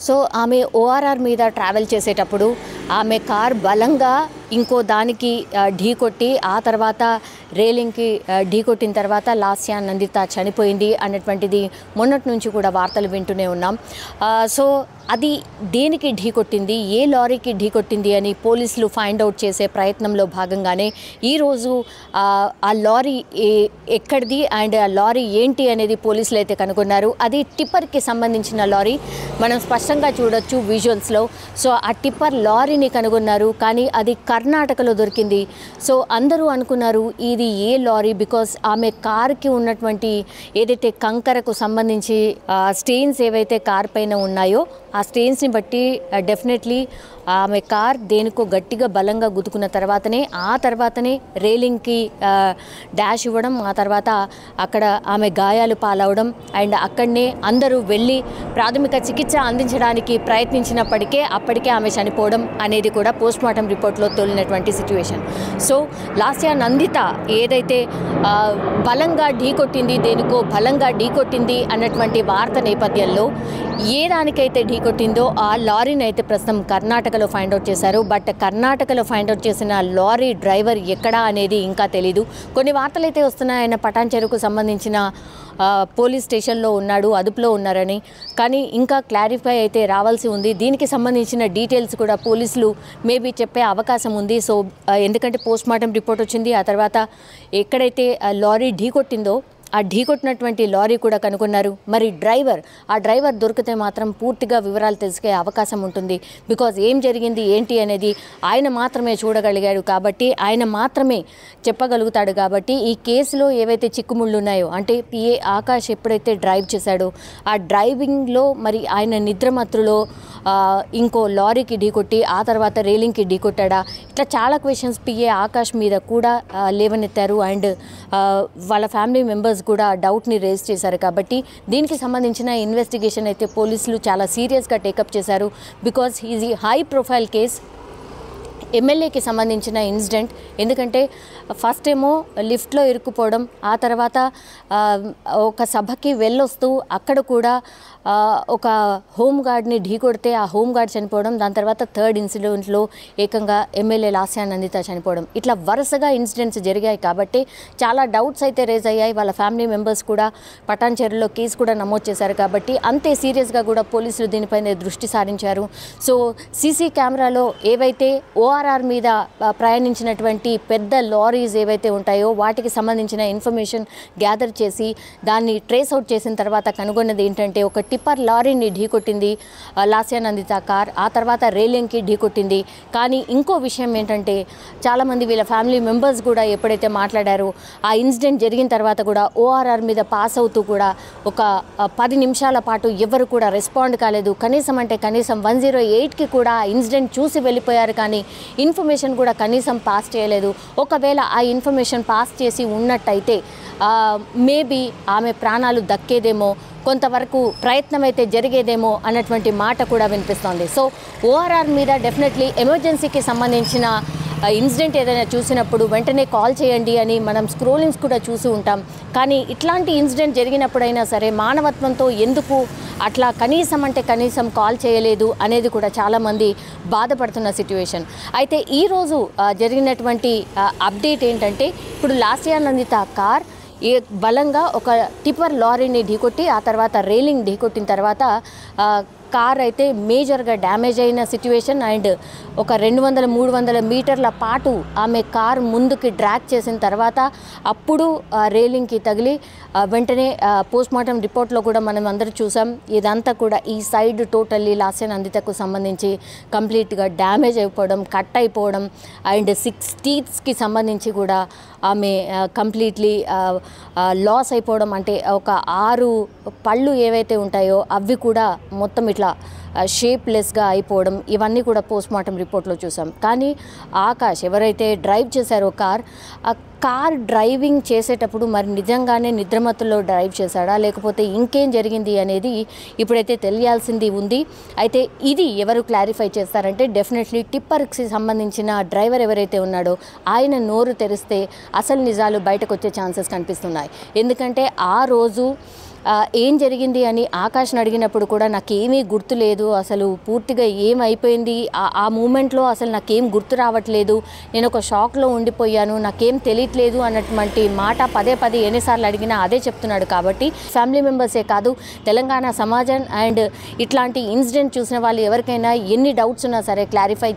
So ఆమె ORR మీద travel చేసేటప్పుడు ఆమె కార్ బలంగా ఇంకో దానికి ఢీకొట్టి ఆ తర్వాత రేలింగ్కి ఢీకొట్టిన తర్వాత లాస్యా నందిత చనిపోయింది అన్నటువంటిది మొన్నటి నుంచి కూడా వార్తలు వింటూనే ఉన్నాం. సో అది దేనికి ఢీకొట్టింది, ఏ లారీకి ఢీకొట్టింది అని పోలీసులు ఫైండ్ అవుట్ చేసే ప్రయత్నంలో భాగంగానే ఈరోజు ఆ లారీ ఎక్కడిది అండ్ ఆ లారీ ఏంటి అనేది పోలీసులు అయితే కనుగొన్నారు. అది టిప్పర్కి సంబంధించిన లారీ, మనం స్పష్టంగా చూడొచ్చు విజువల్స్లో. సో ఆ టిప్పర్ లారీని కనుగొన్నారు, కానీ అది కర్ణాటకలో దొరికింది. సో అందరూ అనుకున్నారు ఇది ఏ లారీ, బికాస్ ఆమె కార్కి ఉన్నటువంటి ఏదైతే కంకరకు సంబంధించి స్టెయిన్స్ ఏవైతే కార్ పైన ఉన్నాయో ఆ స్టెయిన్స్ని బట్టి డెఫినెట్లీ ఆమె కార్ దేనికో గట్టిగా బలంగా గుద్దుకున్న తర్వాతనే రేలింగ్కి డాష్ ఇవ్వడం, ఆ తర్వాత అక్కడ ఆమె గాయాలు పాలవడం అండ్ అక్కడనే అందరూ వెళ్ళి ప్రాథమిక చికిత్స అందించడానికి ప్రయత్నించినప్పటికే అప్పటికే ఆమె చనిపోవడం అనేది కూడా పోస్ట్మార్టం రిపోర్ట్లో తోలినటువంటి సిచ్యువేషన్. సో లాస్యా నందిత ఏదైతే బలంగా ఢీకొట్టింది, దేనికో బలంగా ఢీకొట్టింది అన్నటువంటి వార్త నేపథ్యంలో ఏ దానికైతే ఢీకొట్టిందో ఆ లారీని అయితే ప్రస్తుతం కర్ణాటకలో ఫైండ్ అవుట్ చేశారు. బట్ కర్ణాటకలో ఫైండ్ అవుట్ చేసిన లారీ డ్రైవర్ ఎక్కడా అనేది ఇంకా తెలీదు. కొన్ని వార్తలు అయితే వస్తున్నాయి ఆయన పటాన్ చెరువుకు సంబంధించిన పోలీస్ స్టేషన్లో ఉన్నాడు, అదుపులో ఉన్నారని. కానీ ఇంకా క్లారిఫై అయితే రావాల్సి ఉంది. దీనికి సంబంధించిన డీటెయిల్స్ కూడా పోలీసులు మేబీ చెప్పే అవకాశం ఉంది. సో ఎందుకంటే పోస్ట్మార్టం రిపోర్ట్ వచ్చింది, ఆ తర్వాత ఎక్కడైతే లారీ ఢీకొట్టిందో ఆ ఢీకొట్టినటువంటి లారీ కూడా కనుగొన్నారు. మరి ఆ డ్రైవర్ దొరికితే మాత్రం పూర్తిగా వివరాలు తెలుసుకే అవకాశం ఉంటుంది. బికాజ్ ఏం జరిగింది ఏంటి అనేది ఆయన మాత్రమే చూడగలిగాడు కాబట్టి, ఆయన మాత్రమే చెప్పగలుగుతాడు కాబట్టి ఈ కేసులో ఏవైతే చిక్కుముళ్ళు ఉన్నాయో, అంటే పిఏ ఆకాష్ ఎప్పుడైతే డ్రైవ్ చేశాడో ఆ డ్రైవింగ్లో మరి ఆయన నిద్రమత్తులో ఇంకో లారీకి ఢీకొట్టి ఆ తర్వాత రేలింగ్కి ఢీకొట్టాడా, ఇట్లా చాలా క్వశ్చన్స్ పిఏ ఆకాష్ మీద కూడా లేవనెత్తారు. అండ్ వాళ్ళ ఫ్యామిలీ మెంబర్స్ కూడా డౌట్ని రేజ్ చేశారు. కాబట్టి దీనికి సంబంధించిన ఇన్వెస్టిగేషన్ అయితే పోలీసులు చాలా సీరియస్గా టేకప్ చేశారు. Because is high profile case, ఎమ్మెల్యేకి సంబంధించిన ఇన్సిడెంట్. ఎందుకంటే ఫస్ట్ ఏమో లిఫ్ట్లో ఇరుక్కుపోవడం, ఆ తర్వాత ఒక సభకి వెళ్ళొస్తూ అక్కడ కూడా ఒక హోంగార్డ్ని ఢీకొడితే ఆ హోంగార్డ్ చనిపోవడం, దాని తర్వాత థర్డ్ ఇన్సిడెంట్లో ఏకంగా ఎమ్మెల్యే లాస్యా నందిత చనిపోవడం, ఇట్లా వరుసగా ఇన్సిడెంట్స్ జరిగాయి. కాబట్టి చాలా డౌట్స్ అయితే రేజ్ అయ్యాయి. వాళ్ళ ఫ్యామిలీ మెంబర్స్ కూడా పటాన్ చెరువులో కేసు కూడా నమోదు చేశారు. కాబట్టి అంతే సీరియస్గా కూడా పోలీసులు దీనిపైన దృష్టి సారించారు. సో సీసీ కెమెరాలో ఏవైతే ఓఆర్ఆర్ మీద ప్రయాణించినటువంటి పెద్ద లారీస్ ఏవైతే ఉంటాయో వాటికి సంబంధించిన ఇన్ఫర్మేషన్ గ్యాదర్ చేసి దాన్ని ట్రేస్ అవుట్ చేసిన తర్వాత కనుగొన్నది ఏంటంటే ఒక టిప్పర్ లారీని ఢీకొట్టింది లాస్యా నందిత కార్, ఆ తర్వాత రేలింగ్కి ఢీకొట్టింది. కానీ ఇంకో విషయం ఏంటంటే చాలామంది వీళ్ళ ఫ్యామిలీ మెంబర్స్ కూడా ఎప్పుడైతే మాట్లాడారో ఆ ఇన్సిడెంట్ జరిగిన తర్వాత కూడా ఓఆర్ఆర్ మీద పాస్ అవుతూ కూడా ఒక 10 నిమిషాల పాటు ఎవరు కూడా రెస్పాండ్ కాలేదు. కనీసం 108కి కూడా ఆ ఇన్సిడెంట్ చూసి వెళ్ళిపోయారు, కానీ ఇన్ఫర్మేషన్ కూడా కనీసం పాస్ చేయలేదు. ఒకవేళ ఆ ఇన్ఫర్మేషన్ పాస్ చేసి ఉన్నట్టయితే మేబీ ఆమె ప్రాణాలు దక్కేదేమో, కొంతవరకు ప్రయత్నం అయితే జరిగేదేమో అన్నటువంటి మాట కూడా వినిపిస్తోంది. సో ఓఆర్ఆర్ మీద డెఫినెట్లీ ఎమర్జెన్సీకి సంబంధించిన ఇన్సిడెంట్ ఏదైనా చూసినప్పుడు వెంటనే కాల్ చేయండి అని మనం స్క్రోలింగ్స్ కూడా చూసి ఉంటాం. కానీ ఇట్లాంటి ఇన్సిడెంట్ జరిగినప్పుడైనా సరే మానవత్వంతో ఎందుకు అట్లా కనీసం కాల్ చేయలేదు అనేది కూడా చాలామంది బాధపడుతున్న సిట్యుయేషన్. అయితే ఈరోజు జరిగినటువంటి అప్డేట్ ఏంటంటే ఇప్పుడు లాస్యా నందిత కార్ బలంగా ఒక టిప్పర్ లారీని ఢీకొట్టి ఆ తర్వాత రేలింగ్ ఢీకొట్టిన తర్వాత కార్ అయితే మేజర్గా డ్యామేజ్ అయిన సిట్యుయేషన్. అండ్ ఒక 200-300 మీటర్ల పాటు ఆమె కార్ ముందుకి డ్రాగ్ చేసిన తర్వాత అప్పుడు రేలింగ్కి తగిలి వెంటనే పోస్ట్మార్టం రిపోర్ట్లో కూడా మనం అందరూ చూసాం. ఇదంతా కూడా ఈ సైడ్ టోటల్లీ లాస్యా నందితకు సంబంధించి కంప్లీట్గా డ్యామేజ్ అయిపోవడం, కట్ అయిపోవడం అండ్ 6 టీత్స్కి సంబంధించి కూడా ఆమె కంప్లీట్లీ లాస్ అయిపోవడం. అంటే ఒక 6 పళ్ళు ఏవైతే ఉంటాయో అవి కూడా మొత్తం ఇట్లా షేప్లెస్గా అయిపోవడం, ఇవన్నీ కూడా పోస్ట్మార్టం రిపోర్ట్లో చూసాం. కానీ ఆకాష్ ఎవరైతే డ్రైవ్ చేశారో కార్, కార్ డ్రైవింగ్ చేసేటప్పుడు మరి నిజంగానే నిద్రమత్తులో డ్రైవ్ చేశాడా లేకపోతే ఇంకేం జరిగింది అనేది ఇప్పుడైతే తెలియాల్సింది ఉంది. అయితే ఇది ఎవరు క్లారిఫై చేస్తారంటే డెఫినెట్లీ టిప్పర్కి సంబంధించిన డ్రైవర్ ఎవరైతే ఉన్నాడో ఆయన నోరు తెరిస్తే అసలు నిజాలు బయటకు వచ్చే ఛాన్సెస్ కనిపిస్తున్నాయి. ఎందుకంటే ఆ రోజు ఏం జరిగింది అని ఆకాష్ని అడిగినప్పుడు కూడా నాకేమీ గుర్తు లేదు, అసలు పూర్తిగా ఏమైపోయింది ఆ మూమెంట్లో అసలు నాకేం గుర్తు రావట్లేదు, నేను ఒక షాక్లో ఉండిపోయాను, నాకేం తెలియట్లేదు అన్నటువంటి మాట పదే పదే ఎన్నిసార్లు అడిగినా అదే చెప్తున్నాడు. కాబట్టి ఫ్యామిలీ మెంబర్సే కాదు తెలంగాణ సమాజం అండ్ ఇట్లాంటి ఇన్సిడెంట్ చూసిన వాళ్ళు ఎవరికైనా ఎన్ని డౌట్స్ ఉన్నా సరే క్లారిఫై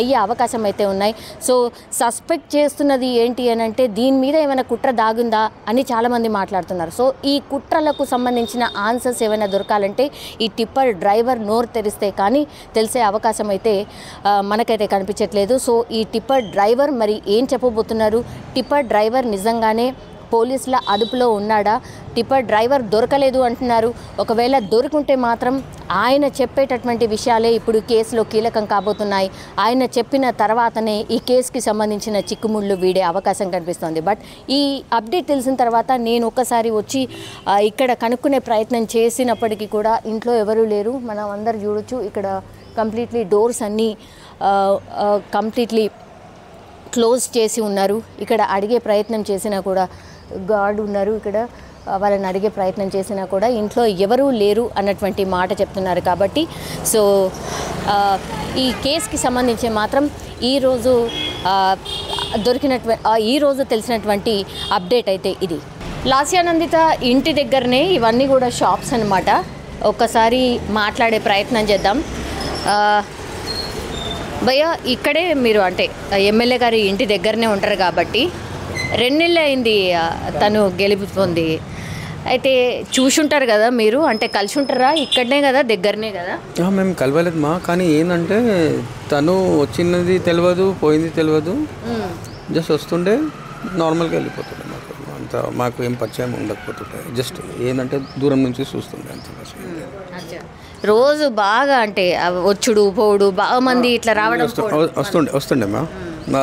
అయ్యే అవకాశం అయితే ఉన్నాయి. సో సస్పెక్ట్ చేస్తున్నది ఏంటి అని అంటే దీని మీద ఏమైనా కుట్ర దాగుందా అని చాలామంది మాట్లాడుతున్నారు. సో ఈ కుట్రలకు సంబంధించిన ఆన్సర్స్ ఏమైనా దొరకాలంటే ఈ టిప్పర్ డ్రైవర్ నోరు తెరిస్తే కానీ తెలిసే అవకాశం అయితే మనకైతే కనిపించట్లేదు. సో ఈ టిప్పర్ డ్రైవర్ మరి ఏం చెప్పబోతున్నారు, టిప్పర్ డ్రైవర్ నిజంగానే పోలీసుల అదుపులో ఉన్నాడా, టిప్పర్ డ్రైవర్ దొరకలేదు అంటున్నారు. ఒకవేళ దొరుకుంటే మాత్రం ఆయన చెప్పేటటువంటి విషయాలే ఇప్పుడు కేసులో కీలకం కాబోతున్నాయి. ఆయన చెప్పిన తర్వాతనే ఈ కేసుకి సంబంధించిన చిక్కుముళ్ళు వీడే అవకాశం కనిపిస్తుంది. బట్ ఈ అప్డేట్ తెలిసిన తర్వాత నేను ఒక్కసారి వచ్చి ఇక్కడ కనుక్కునే ప్రయత్నం చేసినప్పటికీ కూడా ఇంట్లో ఎవరూ లేరు. మనం అందరు చూడొచ్చు ఇక్కడ కంప్లీట్లీ డోర్స్ అన్నీ కంప్లీట్లీ క్లోజ్ చేసి ఉన్నారు. ఇక్కడ అడిగే ప్రయత్నం చేసినా కూడా గార్డ్ ఉన్నారు, ఇక్కడ వాళ్ళని అడిగే ప్రయత్నం చేసినా కూడా ఇంట్లో ఎవరూ లేరు అన్నటువంటి మాట చెప్తున్నారు. కాబట్టి సో ఈ కేసుకి సంబంధించి మాత్రం ఈరోజు ఈరోజు తెలిసినటువంటి అప్డేట్ అయితే ఇది. లాస్యానందిత ఇంటి దగ్గరనే ఇవన్నీ కూడా షాప్స్ అన్నమాట. ఒక్కసారి మాట్లాడే ప్రయత్నం చేద్దాం. భయ్య ఇక్కడే మీరు అంటే ఎమ్మెల్యే గారి ఇంటి దగ్గరనే ఉంటారు కాబట్టి 2 నెలలు అయింది తను గెలుపుతుంది. అయితే చూసుంటారు కదా మీరు, అంటే కలిసి ఉంటారా? ఇక్కడనే కదా, దగ్గరనే కదా? మేము కలవలేదు మా, కానీ ఏంటంటే తను వచ్చినది తెలియదు, పోయింది తెలియదు, జస్ట్ వస్తుండే నార్మల్గా వెళ్ళిపోతుండే. అంత మాకు ఏం పరిచయం ఉండకపోతుండే, జస్ట్ ఏంటంటే దూరం నుంచి చూస్తుండే అంత. రోజు బాగా అంటే వచ్చుడు పోడు బాగా మంది ఇట్లా రావడం వస్తుండే మా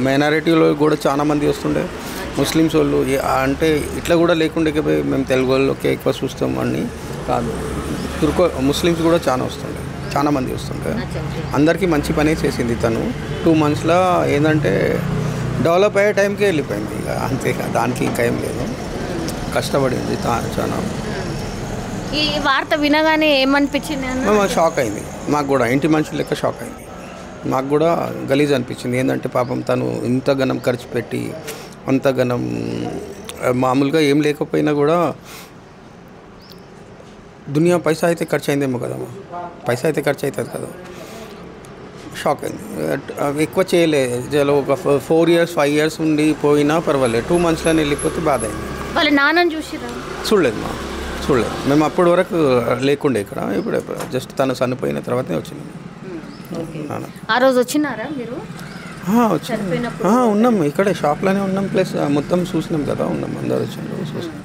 మైనారిటీలో కూడా చాలా మంది వస్తుండే. ముస్లిమ్స్ వాళ్ళు అంటే ఇట్లా కూడా లేకుండే మేము తెలుగు వాళ్ళకే ఎక్కువ చూస్తాం అని కాదు, ముస్లిమ్స్ కూడా చాలా మంది వస్తుండే. అందరికీ మంచి పనే చేసింది తను. 2 monthsలో ఏంటంటే డెవలప్ అయ్యే టైంకే వెళ్ళిపోయింది. ఇక అంతే, దానికి ఇంకా ఏం లేదు, కష్టపడింది చాలా. ఈ వార్త వినగానే ఏమనిపించింది? మాకు షాక్ అయింది, మాకు కూడా ఇంటి మనుషులు లెక్క షాక్ అయింది. మాకు కూడా గలీజ్ అనిపించింది. ఏంటంటే పాపం తను ఇంత ఘనం ఖర్చు పెట్టి అంత ఘనం మామూలుగా ఏం లేకపోయినా కూడా దునియా పైసా అయితే ఖర్చు అయిందేమో కదమ్మా, పైసా అయితే ఖర్చు అవుతుంది కదా. షాక్ అయింది. ఎక్కువ చేయలేదు, ఒక 4 years 5 years ఉండి పోయినా పర్వాలేదు, 2 monthsలోనే వెళ్ళిపోతే బాధ అయింది. వాళ్ళ నాన్నని చూడలేదు మా, చూడలేదు మేము అప్పటి వరకు లేకుండే ఇక్కడ. ఇప్పుడు జస్ట్ తను చనిపోయిన తర్వాతనే వచ్చింది. ఆ రోజు వచ్చినారా మీరు? ఉన్నాం, ఇక్కడే షాప్లోనే ఉన్నాం, ప్లస్ మొత్తం చూసినాం కదా, ఉన్నాం, అందరు వచ్చిండ్రు చూసినాం.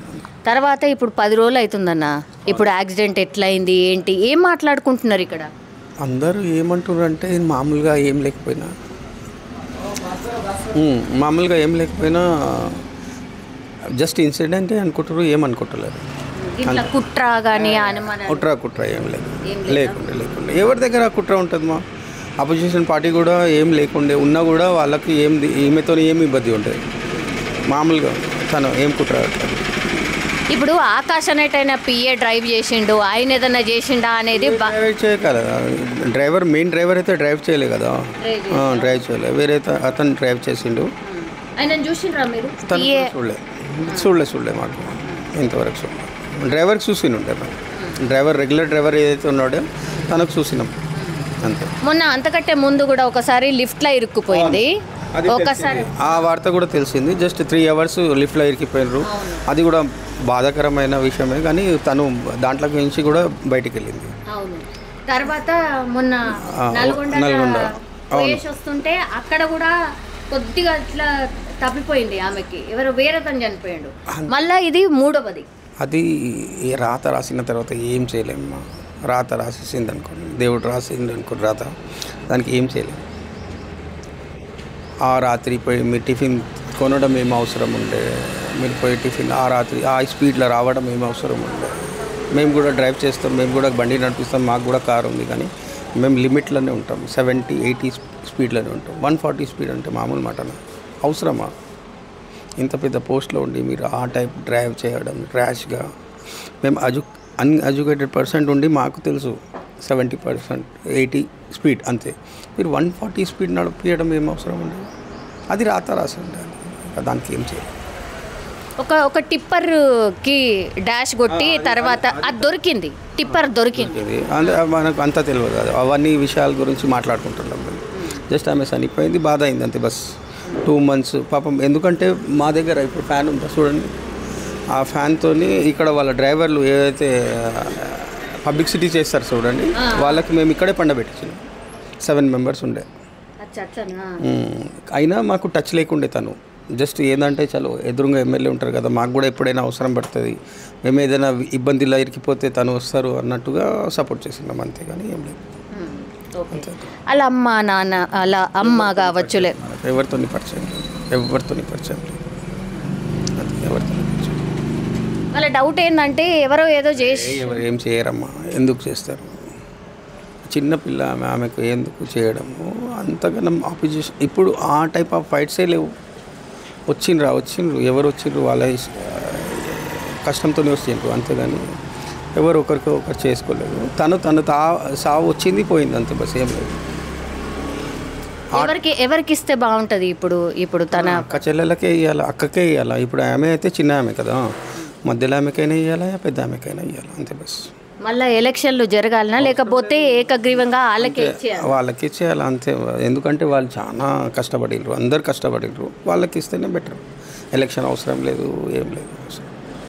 తర్వాత ఇప్పుడు 10 రోజులు అవుతుందన్న, ఇప్పుడు యాక్సిడెంట్ ఎట్లయింది ఏంటి ఏం మాట్లాడుకుంటున్నారు ఇక్కడ? అందరూ ఏమంటున్నారు అంటే మామూలుగా ఏం లేకపోయినా జస్ట్ ఇన్సిడెంటే అనుకుంటారు, ఏమనుకుంటలేరు. కుట్ర కానీ కుట్ర ఏం లేదు, లేకుండే ఎవరి దగ్గర కుట్ర ఉంటుంది మా. అపోజిషన్ పార్టీ కూడా ఏం లేకుండే, ఉన్నా కూడా వాళ్ళకి ఈమెతో ఏం ఇబ్బంది ఉంటుంది. మామూలుగా తను ఏం కుట్ర. ఇప్పుడు ఆకాష్ అనేటైనా పిఏ డ్రైవ్ చేసిండు, ఆయన ఏదైనా చేసిండా అనేది చేయగలదా? మెయిన్ డ్రైవర్ అయితే డ్రైవ్ చేయలే కదా, డ్రైవ్ చేయలేదు, వేరే అతను డ్రైవ్ చేసిండు. చూడలే మాకు ఇంతవరకు చూడలేదు. డ్రైవర్కి చూసినుండే, రెగ్యులర్ డ్రైవర్ ఏదైతే ఉన్నాడో తనకు చూసినాం అంతే. మొన్న అంతకంటే ముందు కూడా ఒకసారి లిఫ్ట్లో ఇరుక్కుపోయింది, ఒకసారి ఆ వార్త కూడా తెలిసింది. జస్ట్ 3 hours లిఫ్ట్లో ఇరికిపోయినారు, అది కూడా బాధాకరమైన విషయమే, కానీ తను దాంట్లోకి నుంచి కూడా బయటికి వెళ్ళింది. తర్వాత మొన్న నల్గొండ వస్తుంటే అక్కడ కూడా కొద్దిగా ఇట్లా తప్పిపోయింది ఆమెకి, ఎవరో వేరే తను చనిపోయాడు. మళ్ళీ ఇది 3వది. అది రాత రాసిన తర్వాత ఏం చేయలేము, రాత రాసేసింది అనుకోండి, దేవుడు రాసింది అనుకోండి రాత, దానికి ఏం చేయలేము. ఆ రాత్రి పోయి మీ టిఫిన్ కొనడం ఏం అవసరం ఉండే, మీరు పోయి టిఫిన్ ఆ రాత్రి ఆ స్పీడ్లో రావడం ఏం అవసరం ఉండే. మేము కూడా డ్రైవ్ చేస్తాం, మేము కూడా బండి నడిపిస్తాం, మాకు కూడా కారు ఉంది, కానీ మేము లిమిట్లోనే ఉంటాం. 70-80 స్పీడ్లోనే ఉంటాం. 140 స్పీడ్ అంటే మామూలు మాటనా? అవసరమా? ఇంత పెద్ద పోస్ట్లో ఉండి మీరు ఆ టైప్ డ్రైవ్ చేయడం ర్యాష్గా. మేము అన్ఎడ్యుకేటెడ్ పర్సెంట్ ఉండి మాకు తెలుసు 70%, 80 స్పీడ్ అంతే. మీరు 140 స్పీడ్ నడిపించడం ఏం అవసరం ఉండదు. అది రాసిండాలి, దానికి ఏం చేయాలి. ఒక టిప్పర్కి డాష్ కొట్టి తర్వాత అది దొరికింది, టిప్పర్ దొరికింది. అంటే మనకు అంతా తెలియదు కదా, అవన్నీ విషయాల గురించి మాట్లాడుకుంటున్నాం మేము. జస్ట్ ఆమె చనిపోయింది, బాధ అయింది అంతే బస్. 2 months పాపం. ఎందుకంటే మా దగ్గర ఇప్పుడు ఫ్యాన్ ఉందా చూడండి, ఆ ఫ్యాన్తో ఇక్కడ వాళ్ళ డ్రైవర్లు ఏదైతే పబ్లిసిటీ చేస్తారు చూడండి, వాళ్ళకి మేము ఇక్కడే పండబెట్టించినాం. 7 members ఉండే. అయినా మాకు టచ్ లేకుండే. తను జస్ట్ ఏంటంటే చలో ఎదురుగా ఎమ్మెల్యే ఉంటారు కదా, మాకు కూడా ఎప్పుడైనా అవసరం పడుతుంది, మేము ఏదైనా ఇబ్బందిలో ఇరికిపోతే తను వస్తారు అన్నట్టుగా సపోర్ట్ చేసినాం, అంతేగాని ఏం లేదు. అలా అమ్మ నాన్న అలా అమ్మ కావచ్చులే, ఎవరితో పరిచయం లేదు, ఎవరితో పరిచయం లేదు, ఎవరితో పరిచయం. వాళ్ళ డౌట్ ఏంటంటే ఎవరో ఏదో చేసి, ఎవరు ఏం చేయరమ్మా, ఎందుకు చేస్తారు? చిన్నపిల్ల ఆమెకు ఎందుకు చేయడము అంతగానం ఆపోజిషన్. ఇప్పుడు ఆ టైప్ ఆఫ్ ఫైట్సే లేవు. వచ్చిండ్రు ఎవరు వచ్చిండ్రు వాళ్ళ కష్టంతోనే వచ్చిండ్రు, అంతేగాని ఎవరు ఒకరు చేసుకోలేదు. తను సావు వచ్చింది పోయింది అంతే బస్, ఏం లేదు. ఎవరికి ఇస్తే బాగుంటుంది? ఇప్పుడు తన అక్క చెల్లెలకే ఇవ్వాలి, అక్కకే ఇవ్వాలి. ఇప్పుడు ఆమె అయితే చిన్న ఆమె కదా, మధ్యలో ఆమెకైనా ఇవ్వాలా, పెద్ద ఆమెకైనా ఇవ్వాలి, అంతే బస్. మళ్ళీ ఎలక్షన్లు జరగాలనా లేకపోతే ఏకగ్రీవంగా వాళ్ళకే ఇచ్చేయాలి అంతే. ఎందుకంటే వాళ్ళు చాలా కష్టపడినరు, అందరు కష్టపడినరు, వాళ్ళకి ఇస్తేనే బెటర్. ఎలక్షన్ అవసరం లేదు, ఏం లేదు.